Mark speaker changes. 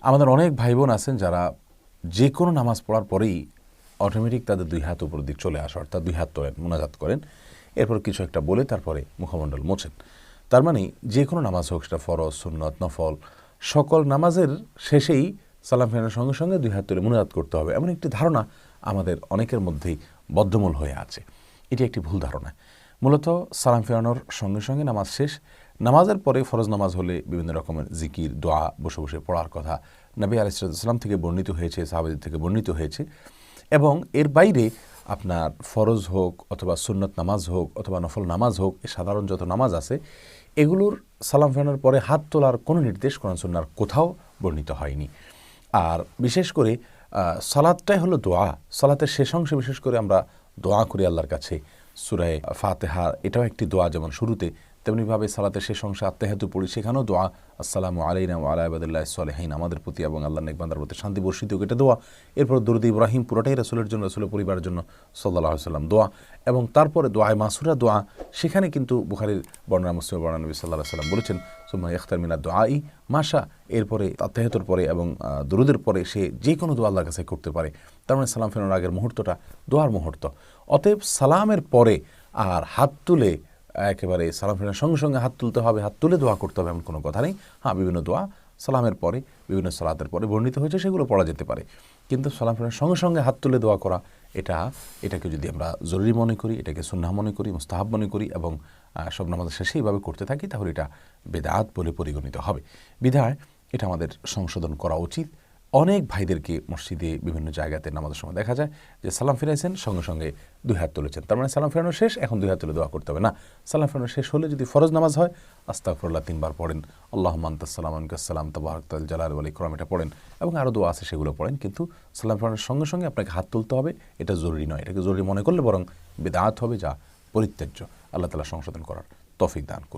Speaker 1: আমাদের অনেক ভাই বোন আছেন যারা যে কোনো নামাজ পড়ার পরেই অটোমেটিক তাদের দুই হাত উপর দিক চলে আসে, অর্থাৎ দুই হাত তোলেন, মোনাজাত করেন, এরপর কিছু একটা বলে তারপরে মুখমণ্ডল মোছেন। তার মানে যে কোনো নামাজ হোক, সেটা ফরজ, সুন্নত, নফল, সকল নামাজের শেষেই সালাম ফেরানোর সঙ্গে সঙ্গে দুই হাত তুলে মোনাজাত করতে হবে, এমন একটি ধারণা আমাদের অনেকের মধ্যেই বদ্ধমূল হয়ে আছে। এটি একটি ভুল ধারণা। মূলত সালাম ফেরানোর সঙ্গে সঙ্গে নামাজ শেষ। নামাজের পরে ফরজ নামাজ হলে বিভিন্ন রকমের জিকির, দোয়া বসে বসে পড়ার কথা নবী আলাইহিস সালাম থেকে বর্ণিত হয়েছে, সাহাবাদের থেকে বর্ণিত হয়েছে। এবং এর বাইরে আপনার ফরজ হোক অথবা সুন্নত নামাজ হোক অথবা নফল নামাজ হোক, সাধারণ যত নামাজ আছে এগুলোর সালাম ফেরানোর পরে হাত তোলার কোনো নির্দেশ কোরআন সুন্নাহর কোথাও বর্ণিত হয়নি। আর বিশেষ করে সালাতটাই হলো দোয়া। সালাতের শেষ অংশে বিশেষ করে আমরা দোয়া করি আল্লাহর কাছে। সূরা ফাতিহা এটাও একটি দোয়া, যেমন শুরুতে, তেমনিভাবে সালাতের শেষ অংশে আত্তাহিয়াতু পড়ি, সেখানেও দোয়া, আসসালামু আলাইনা ওয়া আলা ইবাদিল্লাহিস সালিহিন, আমাদের প্রতি এবং আল্লাহর নেক বান্দার প্রতি শান্তি বর্ষিত হোক, এটা দোয়া। এরপর দরুদ ইব্রাহিম পুরোটাই রাসূলের জন্য, রাসূলের পরিবারের জন্য সাল্লাল্লাহু আলাইহি ওয়াসাল্লাম দোয়া। এবং তারপরে দোয়ায়ে মাসুরা দোয়া, সেখানে কিন্তু বুখারীর বর্ণনা, মুসলিমের বর্ণনা, নবী সাল্লাল্লাহু আলাইহি ওয়াসাল্লাম বলেছেন সুম্মা ইখতার মিনাদ দুআই মাশা, এরপরে আত্তাহিয়াতুর পরে এবং দরুদের পরে সে যে কোনো দোয়া আল্লাহর কাছে করতে পারে। তার মানে সালাম ফেরানোর আগের মুহূর্তটা দোয়ার মুহূর্ত। অতএব সালামের পরে আর হাত তুলে একেবারে সালাম ফেরানোর সঙ্গে সঙ্গে হাত তুলতে হবে, হাত তুলে দোয়া করতে হবে এমন কোনো কথা নেই। হ্যাঁ, বিভিন্ন দোয়া সালামের পরে, বিভিন্ন সালাতের পরে বর্ণিত হয়েছে, সেগুলো পড়া যেতে পারে। কিন্তু সালাম ফেরানোর সঙ্গে সঙ্গে হাত তুলে দোয়া করা, এটাকে যদি আমরা জরুরি মনে করি, এটাকে সুন্নাহ মনে করি, মুস্তাহাব মনে করি এবং সব নামাজের শেষে এইভাবে করতে থাকি, তাহলে এটা বেদাত বলে পরিগণিত হবে। বিধায় এটা আমাদের সংশোধন করা উচিত। অনেক ভাইদেরকে মসজিদে বিভিন্ন জায়গাতে নামাজের সময় দেখা যায় যে সালাম ফিরাইছেন, সঙ্গে সঙ্গে দুই হাত তুলেছেন, তার মানে সালাম ফেরানো শেষ, এখন দুই হাত তুলে দোয়া করতে হবে না। সালাম ফেরানো শেষ হলে যদি ফরজ নামাজ হয়, আস্তাগফিরুল্লাহ 3 বার পড়েন, আল্লাহুম্মা আনতাস সালাম ওয়া মিনকাস সালাম তাবারাকতাল জালাল ওয়াল ইকরাম, এটা পড়েন, এবং আরও দোয়া আছে সেগুলো পড়েন। কিন্তু সালাম ফেরানোর সঙ্গে সঙ্গে আপনাকে হাত তুলতে হবে, এটা জরুরি নয়। এটাকে জরুরি মনে করলে বরং বিদআত হবে, যা পরিত্যাজ্য। আল্লাহ তাআলা সংশোধন করার তৌফিক দান করুন।